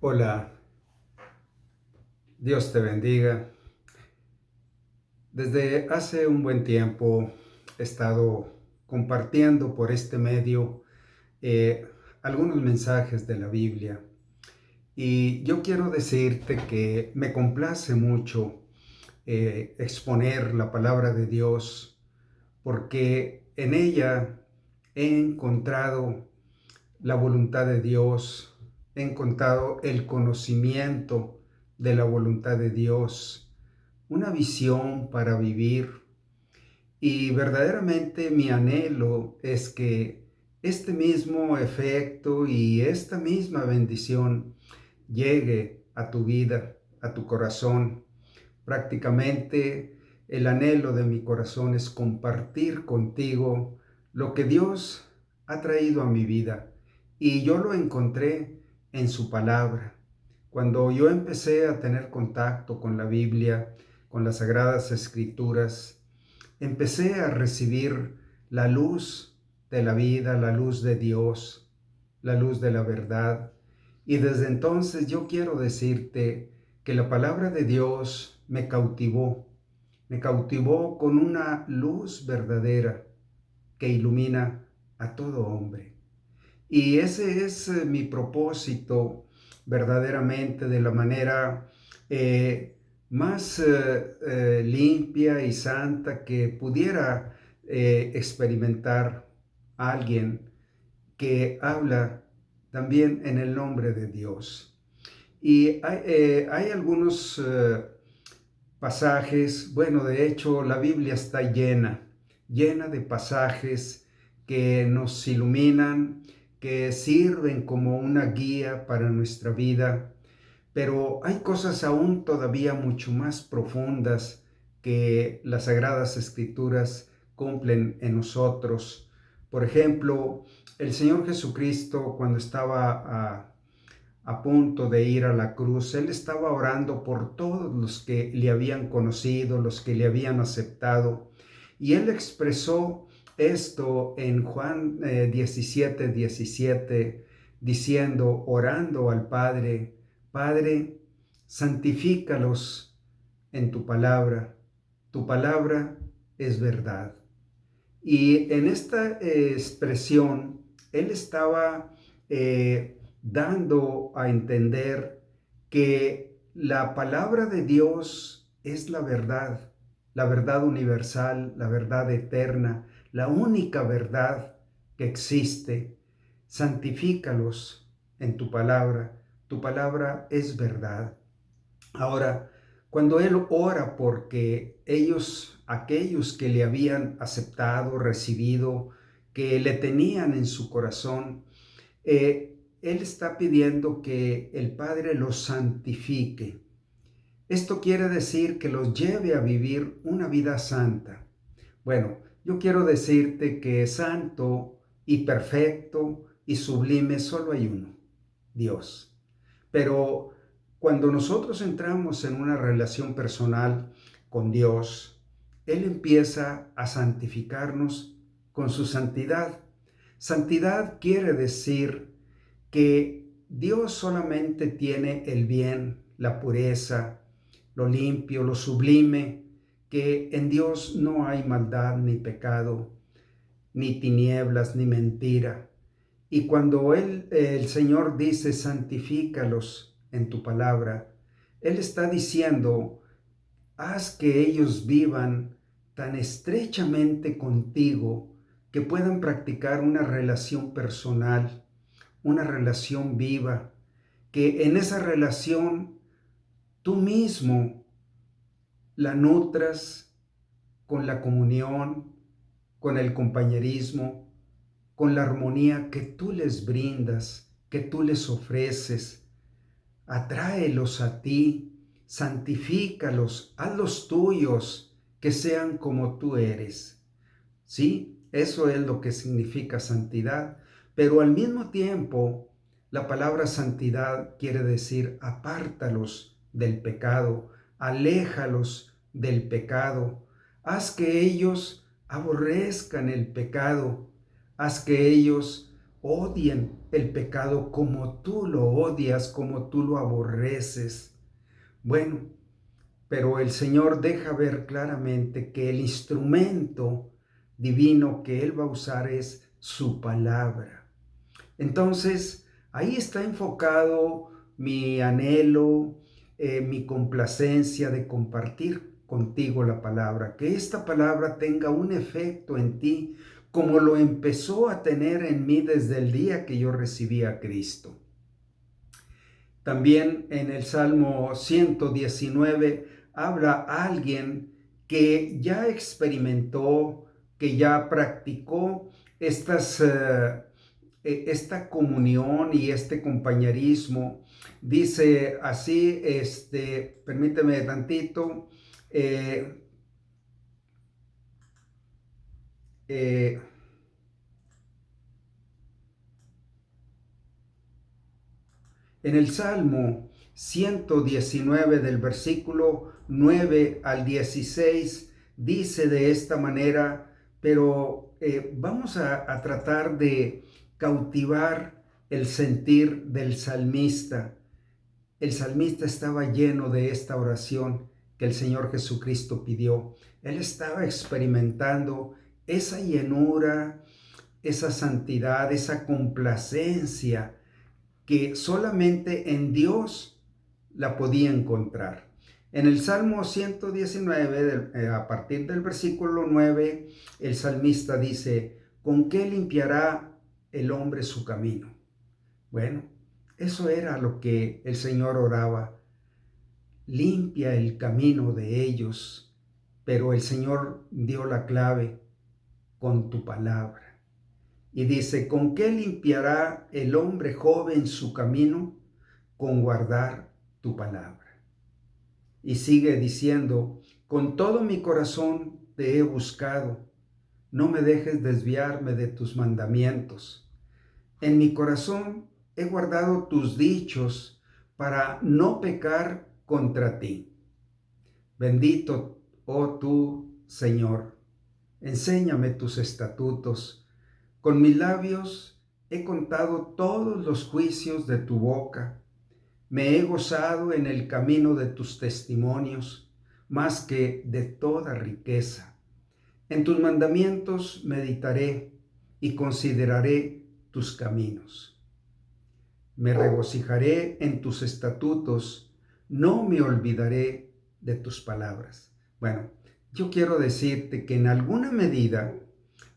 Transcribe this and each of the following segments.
Hola, Dios te bendiga. Desde hace un buen tiempo he estado compartiendo por este medio eh, algunos mensajes de la Biblia y yo quiero decirte que me complace mucho exponer la palabra de Dios porque en ella he encontrado la voluntad de Dios, he encontrado el conocimiento de la voluntad de Dios, una visión para vivir. Y verdaderamente mi anhelo es que este mismo efecto y esta misma bendición llegue a tu vida, a tu corazón. Prácticamente el anhelo de mi corazón es compartir contigo lo que Dios ha traído a mi vida. Y yo lo encontré en su palabra. Cuando yo empecé a tener contacto con la Biblia, con las Sagradas Escrituras, empecé a recibir la luz de la vida, la luz de Dios, la luz de la verdad. Y desde entonces yo quiero decirte que la palabra de Dios me cautivó con una luz verdadera que ilumina a todo hombre. Y ese es mi propósito verdaderamente de la manera más limpia y santa que pudiera experimentar alguien que habla también en el nombre de Dios. Y hay algunos pasajes, bueno, de hecho la Biblia está llena de pasajes que nos iluminan, que sirven como una guía para nuestra vida, pero hay cosas aún todavía mucho más profundas que las Sagradas Escrituras cumplen en nosotros. Por ejemplo, el Señor Jesucristo cuando estaba a punto de ir a la cruz, Él estaba orando por todos los que le habían conocido, los que le habían aceptado. Y Él expresó esto en Juan 17:17, diciendo, orando al Padre, Padre, santifícalos en tu palabra es verdad. Y en esta expresión, Él estaba dando a entender que la palabra de Dios es la verdad universal, la verdad eterna, la única verdad que existe. Santifícalos en tu palabra es verdad. Ahora, cuando él ora porque aquellos que le habían aceptado, recibido, que le tenían en su corazón, él está pidiendo que el Padre los santifique. Esto quiere decir que los lleve a vivir una vida santa. Bueno, yo quiero decirte que santo y perfecto y sublime solo hay uno, Dios. Pero cuando nosotros entramos en una relación personal con Dios, Él empieza a santificarnos con su santidad. Santidad quiere decir que Dios solamente tiene el bien, la pureza, lo limpio, lo sublime, que en Dios no hay maldad ni pecado, ni tinieblas, ni mentira. Y cuando el Señor dice, santifícalos en tu palabra, Él está diciendo, haz que ellos vivan tan estrechamente contigo que puedan practicar una relación personal, una relación viva, que en esa relación tú mismo la nutras con la comunión, con el compañerismo, con la armonía que tú les brindas, que tú les ofreces. Atráelos a ti, santifícalos, hazlos tuyos, que sean como tú eres. Sí, eso es lo que significa santidad, pero al mismo tiempo, la palabra santidad quiere decir apártalos del pecado, aléjalos del pecado, haz que ellos aborrezcan el pecado, haz que ellos odien el pecado como tú lo odias, como tú lo aborreces. Bueno, pero el Señor deja ver claramente que el instrumento divino que Él va a usar es su palabra. Entonces, ahí está enfocado mi anhelo, mi complacencia de compartir contigo la palabra, que esta palabra tenga un efecto en ti como lo empezó a tener en mí desde el día que yo recibí a Cristo. También en el Salmo 119 habla alguien que ya experimentó, que ya practicó esta comunión y este compañerismo. Dice así, permíteme tantito, eh, eh, en el Salmo 119 del versículo 9 al 16 dice de esta manera, pero vamos a tratar de cautivar el sentir del salmista. El salmista estaba lleno de esta oración que el Señor Jesucristo pidió. Él estaba experimentando esa llenura, esa santidad, esa complacencia que solamente en Dios la podía encontrar. En el Salmo 119, a partir del versículo 9, el salmista dice, ¿con qué limpiará el hombre su camino? Bueno, eso era lo que el Señor oraba. Limpia el camino de ellos, pero el Señor dio la clave con tu palabra. Y dice, ¿con qué limpiará el hombre joven su camino? Con guardar tu palabra. Y sigue diciendo, con todo mi corazón te he buscado, no me dejes desviarme de tus mandamientos. En mi corazón he guardado tus dichos para no pecar contra ti. Bendito, oh tú, Señor, enséñame tus estatutos. Con mis labios he contado todos los juicios de tu boca. Me he gozado en el camino de tus testimonios, más que de toda riqueza. En tus mandamientos meditaré y consideraré tus caminos. Me regocijaré en tus estatutos, no me olvidaré de tus palabras. Bueno, yo quiero decirte que en alguna medida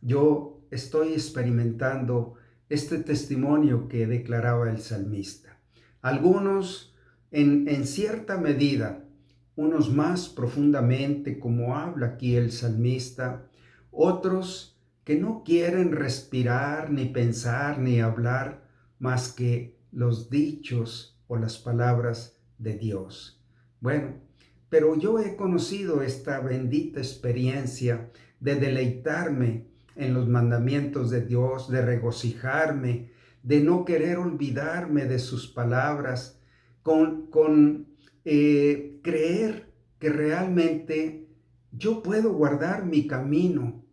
yo estoy experimentando este testimonio que declaraba el salmista. Algunos en cierta medida, unos más profundamente, como habla aquí el salmista, otros que no quieren respirar, ni pensar, ni hablar más que los dichos o las palabras de Dios. Bueno, pero yo he conocido esta bendita experiencia de deleitarme en los mandamientos de Dios, de regocijarme, de no querer olvidarme de sus palabras, con creer que realmente yo puedo guardar mi camino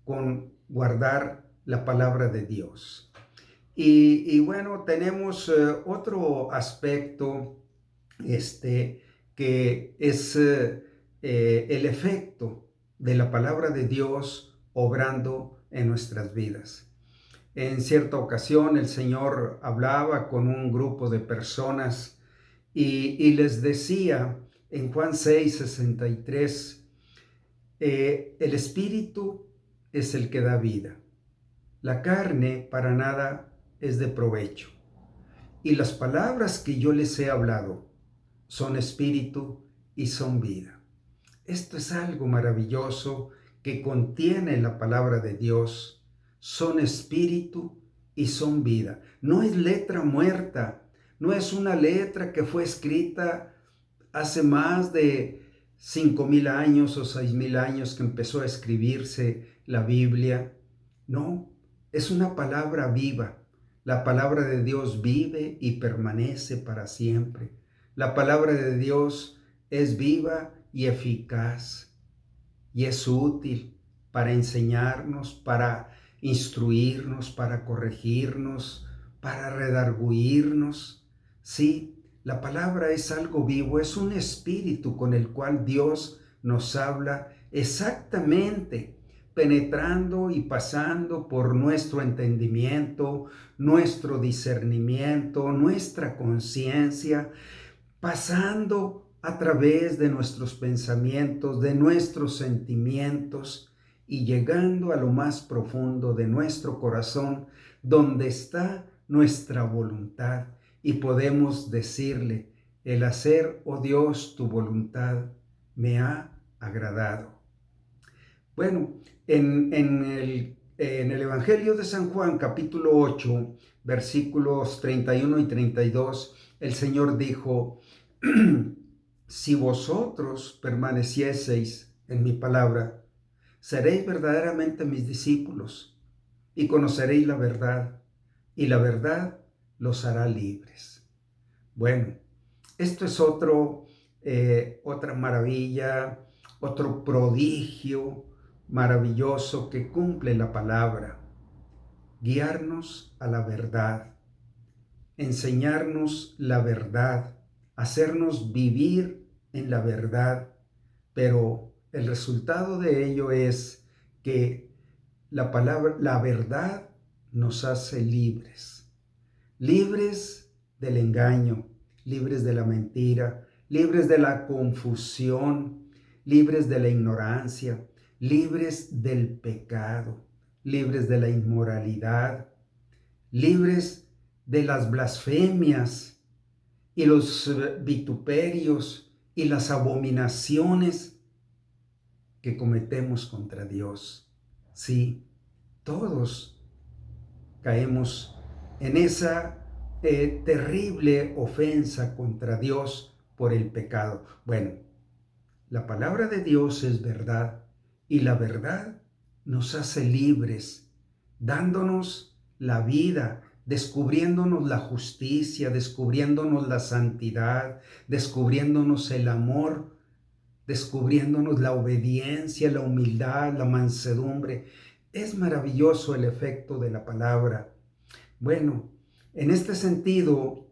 con guardar la palabra de Dios. Y bueno, tenemos otro aspecto que es el efecto de la palabra de Dios obrando en nuestras vidas. En cierta ocasión el Señor hablaba con un grupo de personas y les decía en Juan 6:63, el Espíritu es el que da vida, la carne para nada es de provecho. Y las palabras que yo les he hablado son espíritu y son vida. Esto es algo maravilloso que contiene la palabra de Dios. Son espíritu y son vida. No es letra muerta, no es una letra que fue escrita hace más de 5,000 años o 6,000 años que empezó a escribirse la Biblia. No, es una palabra viva. La palabra de Dios vive y permanece para siempre. La palabra de Dios es viva y eficaz y es útil para enseñarnos, para instruirnos, para corregirnos, para redarguirnos. Sí, la palabra es algo vivo, es un espíritu con el cual Dios nos habla exactamente, penetrando y pasando por nuestro entendimiento, nuestro discernimiento, nuestra conciencia, pasando a través de nuestros pensamientos, de nuestros sentimientos y llegando a lo más profundo de nuestro corazón, donde está nuestra voluntad. Y podemos decirle, el hacer, oh Dios, tu voluntad me ha agradado. Bueno, en el Evangelio de San Juan, capítulo 8, versículos 31 y 32, el Señor dijo, si vosotros permanecieseis en mi palabra, seréis verdaderamente mis discípulos y conoceréis la verdad, y la verdad los hará libres. Bueno, esto es otra maravilla, otro prodigio maravilloso que cumple la palabra. Guiarnos a la verdad, enseñarnos la verdad, hacernos vivir en la verdad, pero el resultado de ello es que la palabra, la verdad nos hace libres, libres del engaño, libres de la mentira, libres de la confusión, libres de la ignorancia, libres del pecado, libres de la inmoralidad, libres de las blasfemias y los vituperios y las abominaciones que cometemos contra Dios. Sí, todos caemos en esa terrible ofensa contra Dios por el pecado. Bueno, la palabra de Dios es verdad y la verdad nos hace libres, dándonos la vida, descubriéndonos la justicia, descubriéndonos la santidad, descubriéndonos el amor, descubriéndonos la obediencia, la humildad, la mansedumbre. Es maravilloso el efecto de la palabra. Bueno, en este sentido,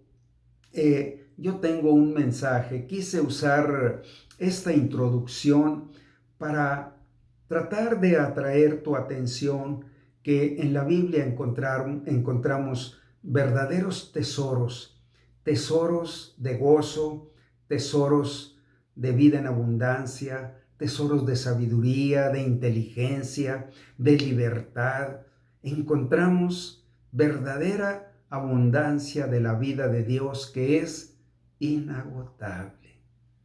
yo tengo un mensaje. Quise usar esta introducción para tratar de atraer tu atención que en la Biblia encontramos verdaderos tesoros, tesoros de gozo, tesoros de vida en abundancia, tesoros de sabiduría, de inteligencia, de libertad. Encontramos verdadera abundancia de la vida de Dios que es inagotable,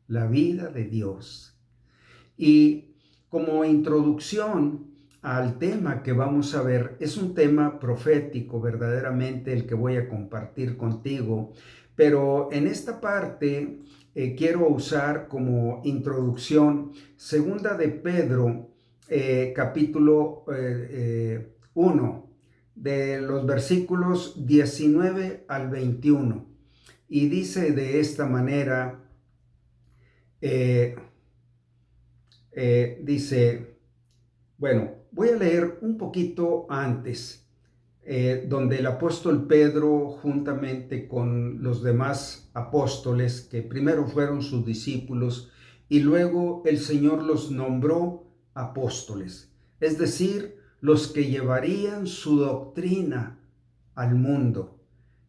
la vida de Dios. Y como introducción al tema que vamos a ver, es un tema profético verdaderamente el que voy a compartir contigo, pero en esta parte quiero usar como introducción segunda de Pedro, capítulo 1, de los versículos 19 al 21. Y dice de esta manera, dice, bueno, voy a leer un poquito antes, donde el apóstol Pedro, juntamente con los demás apóstoles, que primero fueron sus discípulos, y luego el Señor los nombró apóstoles, es decir, los que llevarían su doctrina al mundo.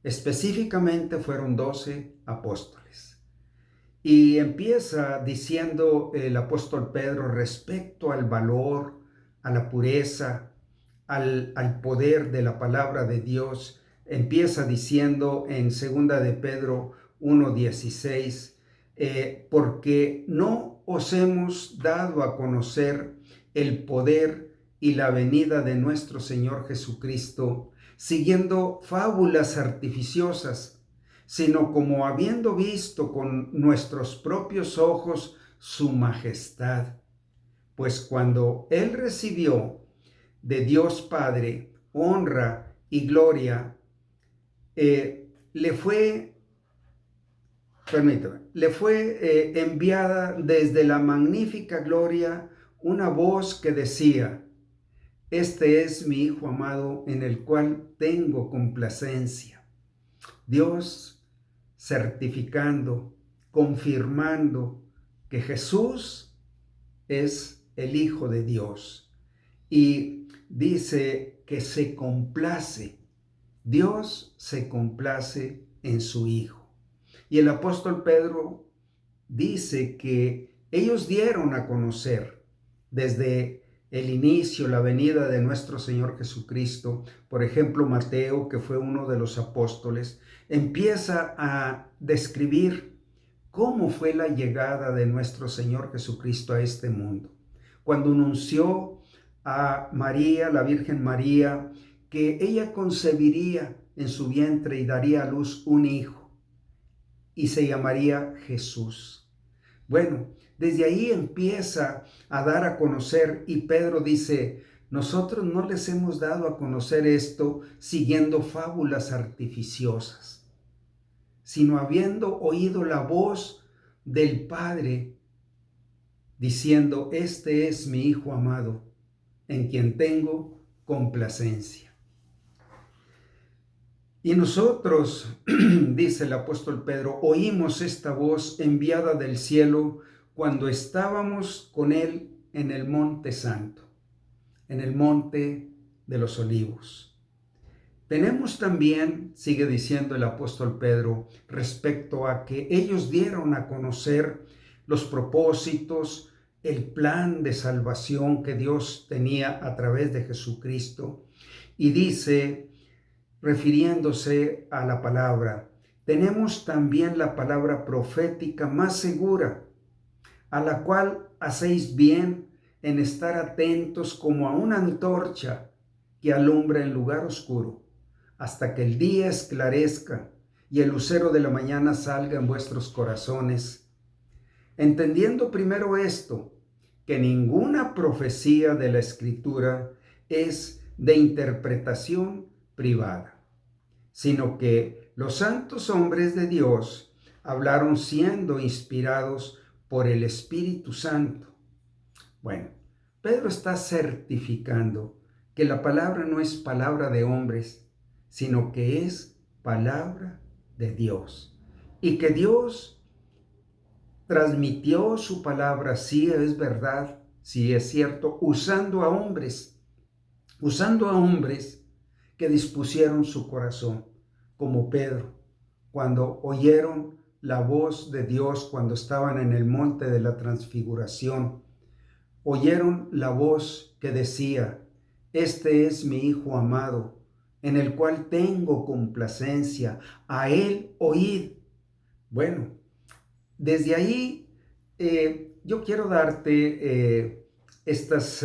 Específicamente fueron 12 apóstoles. Y empieza diciendo el apóstol Pedro respecto al valor, a la pureza, al poder de la palabra de Dios. Empieza diciendo en segunda de Pedro 1:16, porque no os hemos dado a conocer el poder y la venida de nuestro Señor Jesucristo, siguiendo fábulas artificiosas, sino como habiendo visto con nuestros propios ojos su majestad. Pues cuando Él recibió de Dios Padre honra y gloria, le fue enviada desde la magnífica gloria una voz que decía, este es mi Hijo amado en el cual tengo complacencia. Dios certificando, confirmando que Jesús es el Hijo de Dios. Y dice que se complace, Dios se complace en su Hijo. Y el apóstol Pedro dice que ellos dieron a conocer desde el inicio, la venida de nuestro Señor Jesucristo. Por ejemplo, Mateo, que fue uno de los apóstoles, empieza a describir cómo fue la llegada de nuestro Señor Jesucristo a este mundo. Cuando anunció a María, la Virgen María, que ella concebiría en su vientre y daría a luz un hijo, y se llamaría Jesús. Bueno, desde ahí empieza a dar a conocer, y Pedro dice, nosotros no les hemos dado a conocer esto siguiendo fábulas artificiosas, sino habiendo oído la voz del Padre diciendo, este es mi Hijo amado, en quien tengo complacencia. Y nosotros, dice el apóstol Pedro, oímos esta voz enviada del cielo cuando estábamos con él en el monte santo, en el monte de los olivos. Tenemos también, sigue diciendo el apóstol Pedro, respecto a que ellos dieron a conocer los propósitos, el plan de salvación que Dios tenía a través de Jesucristo. Y dice, refiriéndose a la palabra, tenemos también la palabra profética más segura, a la cual hacéis bien en estar atentos como a una antorcha que alumbra en lugar oscuro, hasta que el día esclarezca y el lucero de la mañana salga en vuestros corazones. Entendiendo primero esto, que ninguna profecía de la Escritura es de interpretación privada, sino que los santos hombres de Dios hablaron siendo inspirados por el Espíritu Santo. Bueno, Pedro está certificando que la palabra no es palabra de hombres, sino que es palabra de Dios. Y que Dios transmitió su palabra, sí es verdad, sí es cierto, usando a hombres que dispusieron su corazón, como Pedro, cuando oyeron la voz de Dios cuando estaban en el monte de la transfiguración. Oyeron la voz que decía, este es mi Hijo amado, en el cual tengo complacencia, a él oíd. Bueno, desde ahí yo quiero darte estas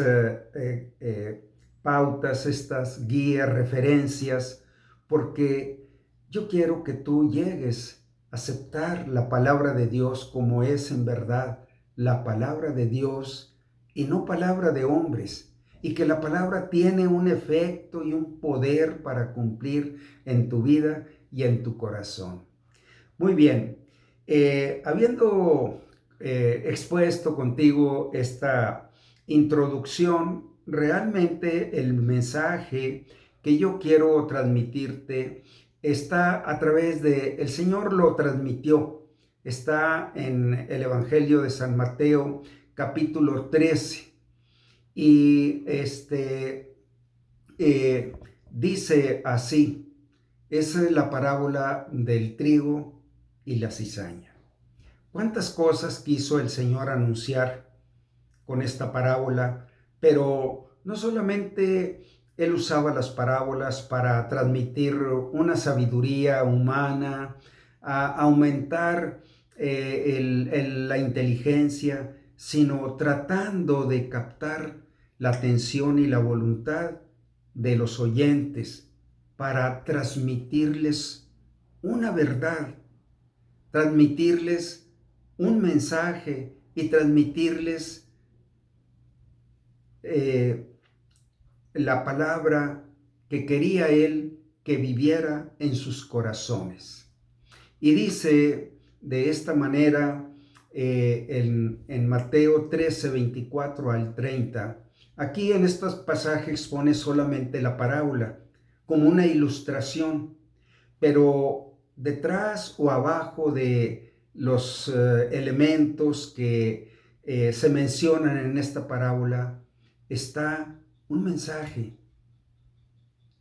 pautas, estas guías, referencias, porque yo quiero que tú llegues a aceptar la palabra de Dios como es en verdad, la palabra de Dios y no palabra de hombres, y que la palabra tiene un efecto y un poder para cumplir en tu vida y en tu corazón. Muy bien, habiendo expuesto contigo esta introducción, realmente el mensaje que yo quiero transmitirte está a través de, el Señor lo transmitió, está en el Evangelio de San Mateo, capítulo 13, y dice así, esa es la parábola del trigo y la cizaña. ¿Cuántas cosas quiso el Señor anunciar con esta parábola? Pero no solamente Él usaba las parábolas para transmitir una sabiduría humana, a aumentar la inteligencia, sino tratando de captar la atención y la voluntad de los oyentes para transmitirles una verdad, transmitirles un mensaje y transmitirles la palabra que quería Él que viviera en sus corazones. Y dice de esta manera en Mateo 13, 24 al 30, aquí en estos pasajes pone solamente la parábola como una ilustración, pero detrás o abajo de los elementos que se mencionan en esta parábola está un mensaje.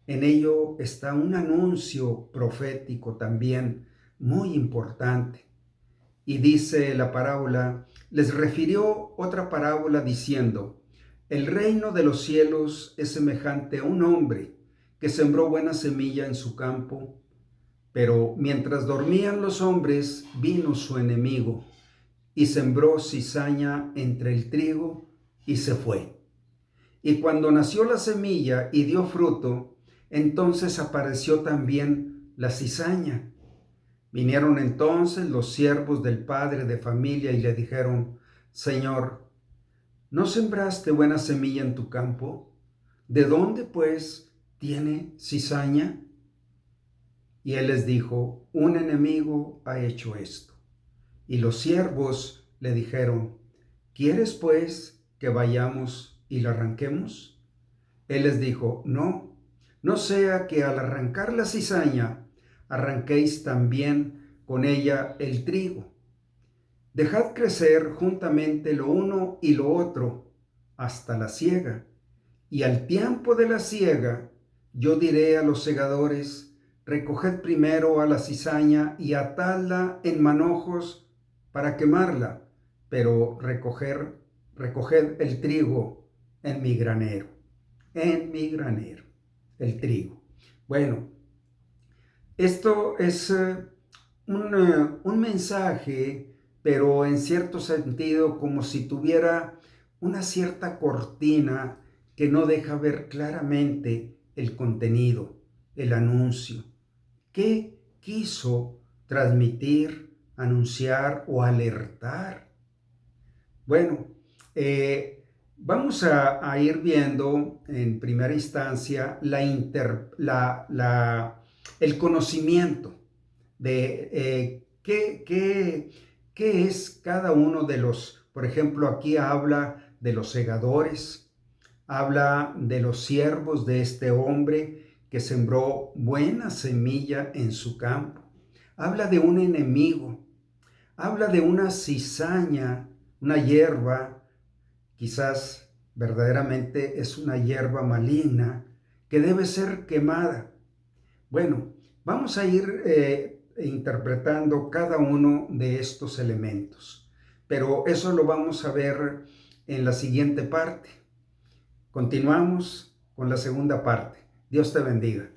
En ello está un anuncio profético también muy importante. Y dice la parábola, les refirió otra parábola diciendo, el reino de los cielos es semejante a un hombre que sembró buena semilla en su campo, pero mientras dormían los hombres, vino su enemigo y sembró cizaña entre el trigo y se fue. Y cuando nació la semilla y dio fruto, entonces apareció también la cizaña. Vinieron entonces los siervos del padre de familia y le dijeron, Señor, ¿no sembraste buena semilla en tu campo? ¿De dónde, pues, tiene cizaña? Y él les dijo, un enemigo ha hecho esto. Y los siervos le dijeron, ¿quieres, pues, que vayamos y la arranquemos? Él les dijo, no, no sea que al arrancar la cizaña, arranquéis también con ella el trigo. Dejad crecer juntamente lo uno y lo otro hasta la siega. Y al tiempo de la siega, yo diré a los segadores, recoged primero a la cizaña y atadla en manojos para quemarla, pero recoged el trigo en mi granero. En mi granero, el trigo. Bueno, esto es un mensaje, pero en cierto sentido como si tuviera una cierta cortina que no deja ver claramente el contenido, el anuncio. ¿Qué quiso transmitir, anunciar o alertar? Bueno, vamos a ir viendo en primera instancia el conocimiento de qué es cada uno de los, por ejemplo, aquí habla de los segadores, habla de los siervos de este hombre que sembró buena semilla en su campo, habla de un enemigo, habla de una cizaña, una hierba, quizás verdaderamente es una hierba maligna que debe ser quemada. Bueno, vamos a ir interpretando cada uno de estos elementos, pero eso lo vamos a ver en la siguiente parte. Continuamos con la segunda parte. Dios te bendiga.